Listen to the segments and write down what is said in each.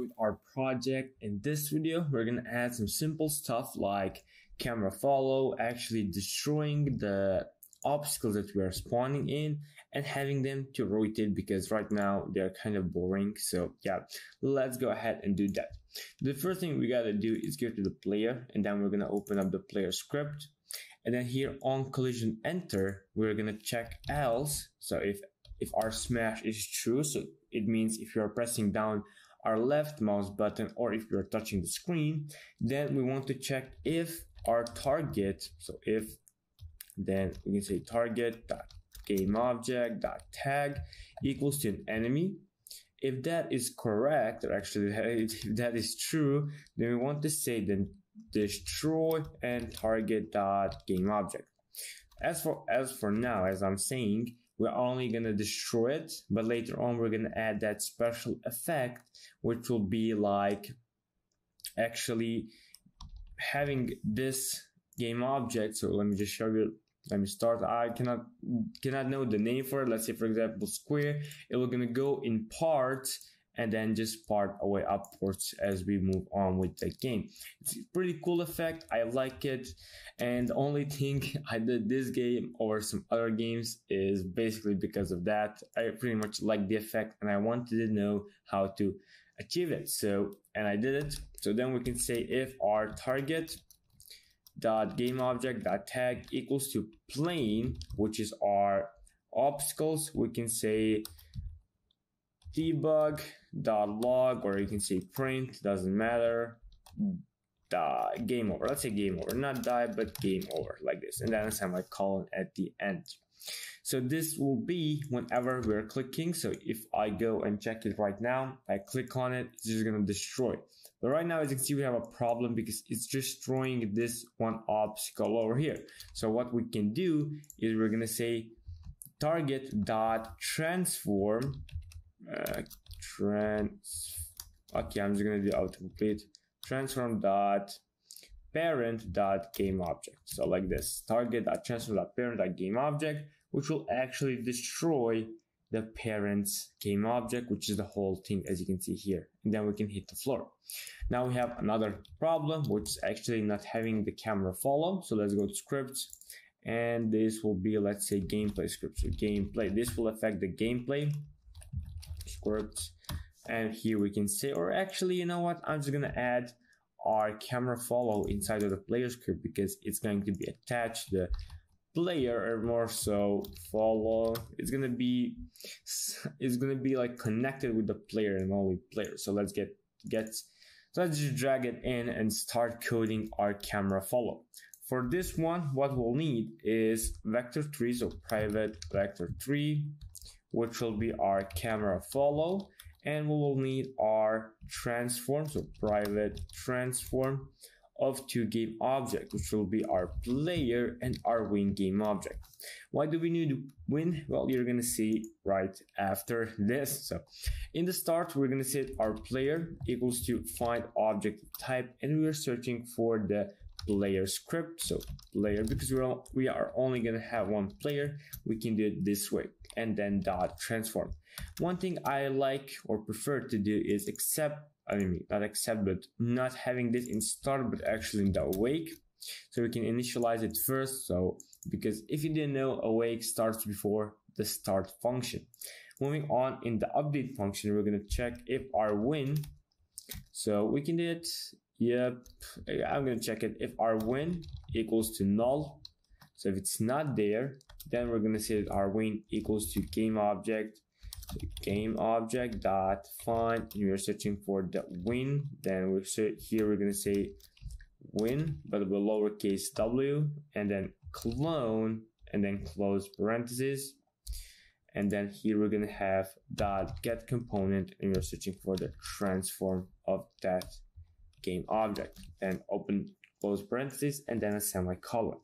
with our project. In this video, we're gonna add some simple stuff like camera follow, actually destroying the obstacles that we are spawning in and having them to rotate, because right now they're kind of boring. So yeah, let's go ahead and do that. The first thing we gotta do is go to the player, and then we're gonna open up the player script, and then here on collision enter, we're gonna check else. So if our smash is true, so it means if you're pressing down our left mouse button or if you're touching the screen, then we want to check if our target, so if, then we can say target.gameObject.tag equals to an enemy. If that is correct, or actually if that is true, then we want to say then destroy and target.gameObject. As for now, as I'm saying, we're only gonna destroy it, but later on we're gonna add that special effect, which will be like actually having this game object. So let me just show you. Let me start. I cannot know the name for it. Let's say, for example, square. It will gonna go in parts and then just part away upwards as we move on with the game. It's a pretty cool effect. I like it. And the only thing I did this game over some other games is basically because of that. I pretty much like the effect and I wanted to know how to achieve it. So, and I did it. So then we can say if our target dot game object dot tag equals to plane, which is our obstacles, we can say debug dot log, or you can say print, doesn't matter, game over. Let's say game over, not die, but game over, like this, and then a semicolon at the end. So this will be whenever we're clicking. So if I go and check it right now, I click on it, it's just gonna destroy. But right now, as you can see, we have a problem because it's destroying this one obstacle over here. So what we can do is we're gonna say target dot transform okay, I'm just gonna do autocomplete transform dot parent dot game object. So like this, target dot transform dot parent dot game object, which will actually destroy the parent's game object, which is the whole thing, as you can see here. And then we can hit the floor. Now we have another problem, which is actually not having the camera follow. So let's go to scripts, and this will be, let's say, gameplay script. So gameplay, this will affect the gameplay script. And here we can say, or actually, you know what, I'm just gonna add our camera follow inside of the player script because it's going to be attached to the player, or more so follow. It's gonna be like connected with the player and only player. So let's so let's just drag it in and start coding our camera follow. For this one, what we'll need is vector3, so private vector3, which will be our camera follow, and we will need our transform, so private transform of toGame object, which will be our player and our win game object. Why do we need to win? Well, you're gonna see right after this. So in the start, we're gonna set our player equals to find object type, and we are searching for the player script. So player, because we are only gonna have one player, we can do it this way, and then dot transform. One thing I like or prefer to do is not having this in start, but actually in the awake. So we can initialize it first. So because if you didn't know, awake starts before the start function. Moving on, in the update function, we're going to check if our win. So we can do it. Yep, I'm going to check it if our win equals to null. So if it's not there, then we're going to say that our win equals to game object. So game object dot find, and we are searching for the win. Then we're going to say win, but with lowercase w, and then clone, and then close parentheses. And then here we're going to have dot get component, and we're searching for the transform of that game object. Then open, close parentheses, and then a semicolon.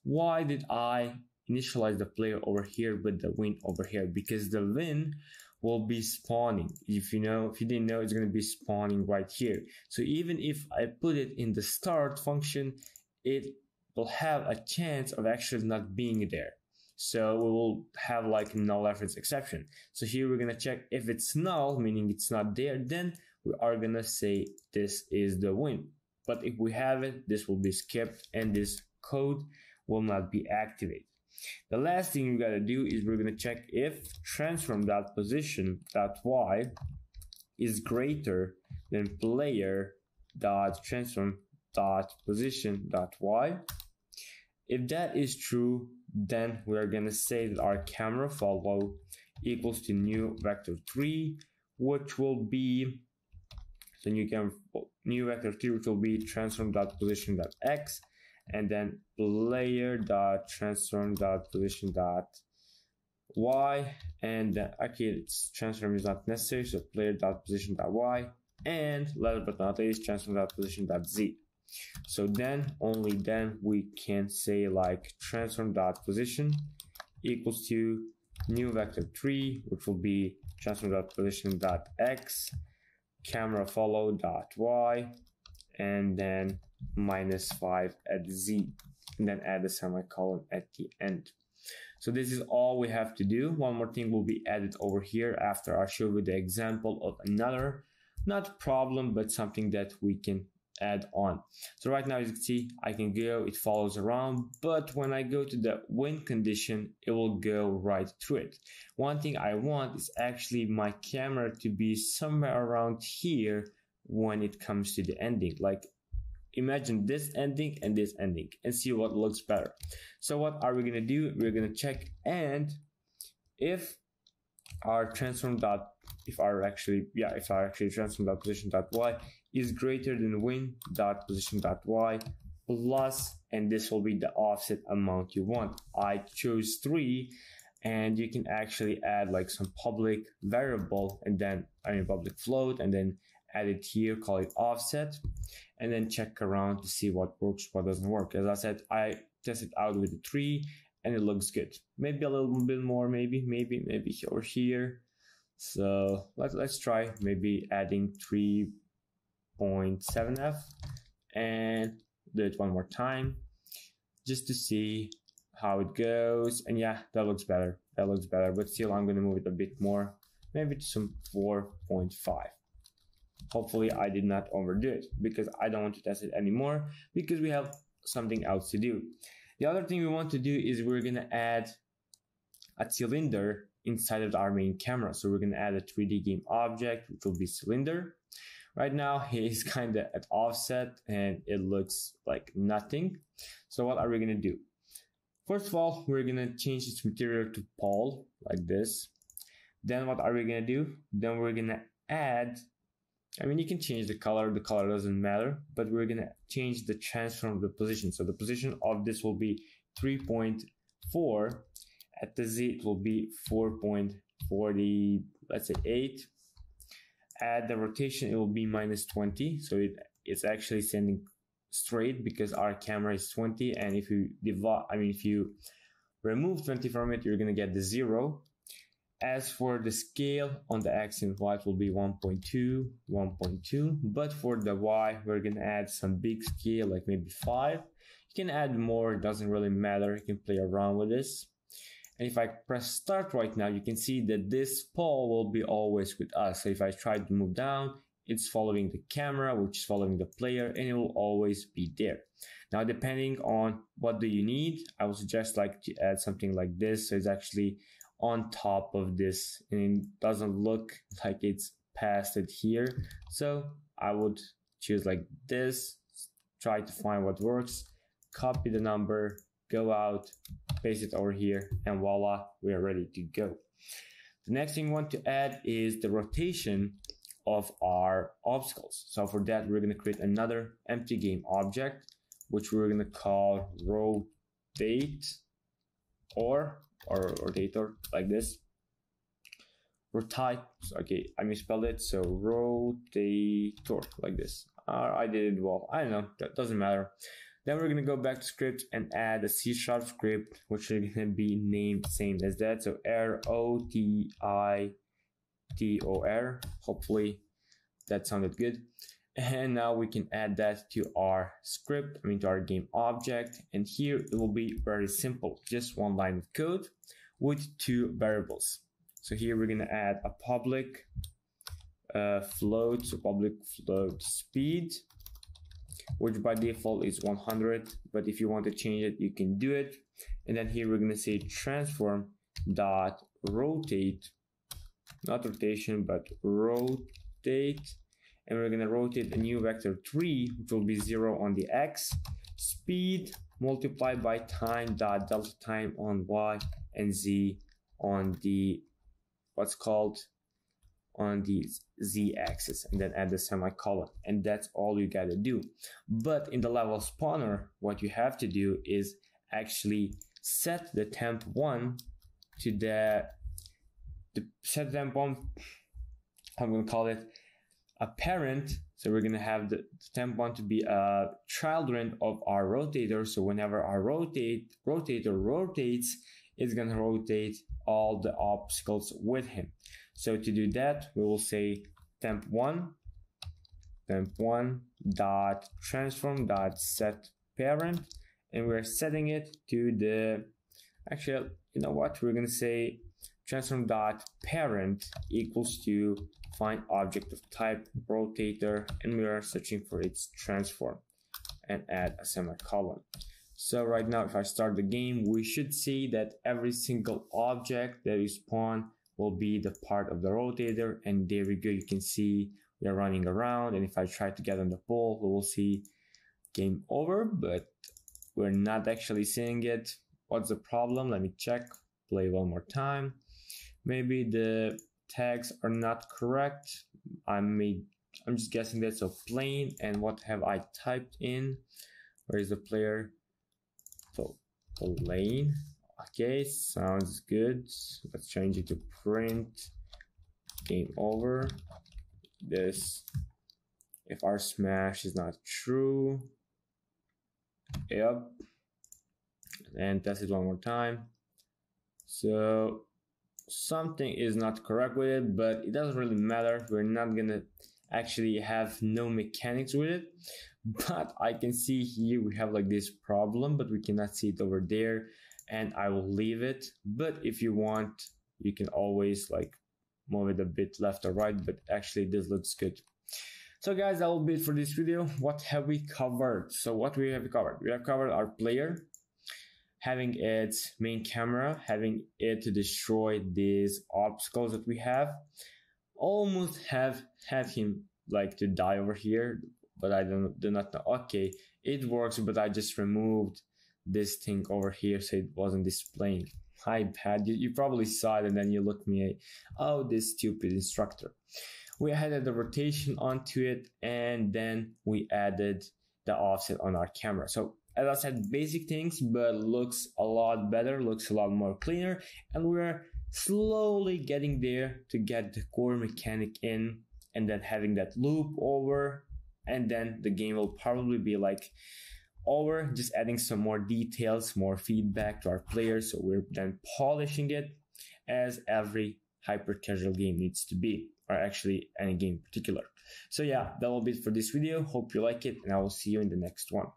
Why did I initialize the player over here with the win over here? Because the win will be spawning. If you didn't know, it's going to be spawning right here. So even if I put it in the start function, it will have a chance of actually not being there. So we will have like null reference exception. So here we're going to check if it's null, meaning it's not there, then we are gonna say this is the win. But if we have it, this will be skipped and this code will not be activated. The last thing we gotta do is we're gonna check if transform.position.y is greater than player.transform.position.y. If that is true, then we're gonna say that our camera follow equals to new vector 3, which will be the new vector 3, which will be transform.position.x, and then player.transform.position.y, and okay, its transform is not necessary, so player.position.y, and last but not least, transform.position.z. So then, only then, we can say like transform.position equals to new vector 3, which will be transform.position.x, camera follow.y, and then -5 at z, and then add a semicolon at the end. So this is all we have to do. One more thing will be added over here after I show you the example of another, not problem, but something that we can add on. So right now, as you can see, I can go, it follows around, but when I go to the win condition, it will go right through it. One thing I want is actually my camera to be somewhere around here when it comes to the ending. Like imagine this ending and this ending and see what looks better. So what are we going to do? We're going to check, and if our transform.position.y is greater than win.position.y plus, and this will be the offset amount you want. I chose 3, and you can actually add like some public variable, and then public float, and then add it here, call it offset, and then check around to see what works, what doesn't work. As I said, I tested out with the 3 and it looks good. Maybe a little bit more, maybe over here. So let's try maybe adding 3.7f and do it one more time just to see how it goes. And yeah, that looks better. But still, I'm going to move it a bit more, maybe to some 4.5. Hopefully I did not overdo it, because I don't want to test it anymore, because we have something else to do. The other thing we want to do is we're going to add a cylinder inside of our main camera. So we're going to add a 3D game object, which will be cylinder. Right now, he is kind of at offset and it looks like nothing. So what are we going to do? First of all, we're going to change its material to Paul like this. Then what are we going to do? Then we're going to add, you can change the color doesn't matter, but we're going to change the transform of the position. So the position of this will be 3.4. At the Z, it will be 4.40, let's say 8. At the rotation, it will be -20. So it's actually sending straight because our camera is 20. And if you if you remove 20 from it, you're going to get the 0. As for the scale on the X and Y, it will be 1.2, 1.2. But for the Y, we're going to add some big scale, like maybe 5. You can add more, it doesn't really matter. You can play around with this. And if I press start right now, you can see that this pole will be always with us. So if I try to move down, it's following the camera, which is following the player, and it will always be there. Now, depending on what do you need, I would suggest like to add something like this. So it's actually on top of this and it doesn't look like it's past it here. So I would choose like this, try to find what works, copy the number, go out, paste it over here, and voila, we are ready to go. The next thing we want to add is the rotation of our obstacles. So for that, we're going to create another empty game object, which we're going to call rotate or rotator, like this. Rotate, okay, I misspelled it, so rotator, like this. I did it well, I don't know, that doesn't matter. Then we're going to go back to script and add a C# script, which is going to be named same as that. So rotitor. Hopefully that sounded good. And now we can add that to our script, to our game object. And here it will be very simple, just one line of code with 2 variables. So here we're going to add a public float, so public float speed, which by default is 100, but if you want to change it, you can do it. And then here we're going to say transform dot rotate, not rotation, but rotate, and we're going to rotate a new vector 3, which will be 0 on the x, speed multiplied by time dot delta time on y, and z on the on the z-axis, and then add the semicolon, and that's all you gotta do. But in the level spawner, what you have to do is actually set the temp1 to the set temp1, I'm gonna call it a parent. So we're gonna have the temp1 to be a children of our rotator. So whenever our rotator rotates, it's gonna rotate all the obstacles with him. So to do that, we will say temp1 dot transform dot set parent, and we're setting it to the, actually, you know what, we're going to say transform dot parent equals to find object of type rotator, and we are searching for its transform, and add a semicolon. So right now, if I start the game, we should see that every single object that we spawn will be the part of the rotator, and there we go. You can see we are running around, and if I try to get on the pole, we will see game over, but we're not actually seeing it. What's the problem? Let me check, play one more time. Maybe the tags are not correct. I'm just guessing that. So plain, and what have I typed in? Where is the player? So plain. Okay, sounds good. Let's change it to print game over. This, if our smash is not true, yep, and test it one more time. So something is not correct with it, but it doesn't really matter. We're not gonna actually have no mechanics with it, but I can see here we have like this problem, but we cannot see it over there, and I will leave it. But if you want, you can always like move it a bit left or right, but actually this looks good. So guys, that will be it for this video. What have we covered? So what we have covered? We have covered our player having its main camera, having it to destroy these obstacles that we have. Almost have had him like to die over here, but I do not know. Okay, it works, but I just removed this thing over here so it wasn't displaying. My bad. You probably saw it and then you looked me, oh, this stupid instructor. We added the rotation onto it, and then we added the offset on our camera. So as I said, basic things, but looks a lot better, looks a lot more cleaner, and we're slowly getting there to get the core mechanic in, and then having that loop over, and then the game will probably be like over, just adding some more details, more feedback to our players. So we're then polishing it as every hyper casual game needs to be, or actually any game in particular. So yeah, that will be it for this video. Hope you like it, and I will see you in the next one.